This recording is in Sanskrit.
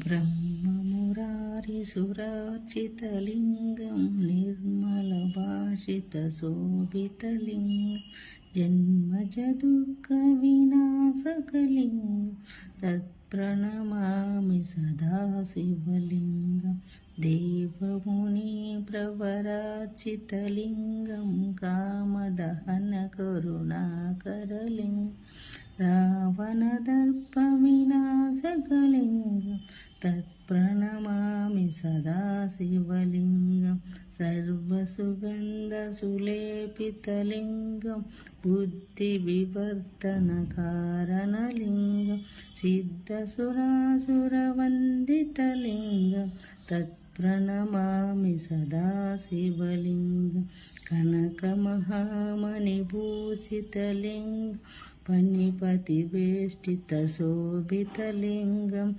ब्रह्ममुरारिसुरार्चितलिङ्गं निर्मलभाषितशोभितलिङ्गं जन्मजदुःखविनाशकलिङ्गं तत्प्रणमामि सदा शिवलिङ्गं देवमुनिप्रवरार्चितलिङ्गं कामदहनकरुणाकरलिङ्गं रावणदर्पविनाशकलिङ्गं तत्प्रणमामि सदा शिवलिङ्गं सर्वसुगन्धसुलेपितलिङ्गं बुद्धिविवर्धनकारणलिङ्गं सिद्धसुरासुरवन्दितलिङ्गं तत्प्रणमामि सदा शिवलिङ्गं कनकमहामणिभूषितलिङ्गं फणिपतिवेष्टितशोभितलिङ्गं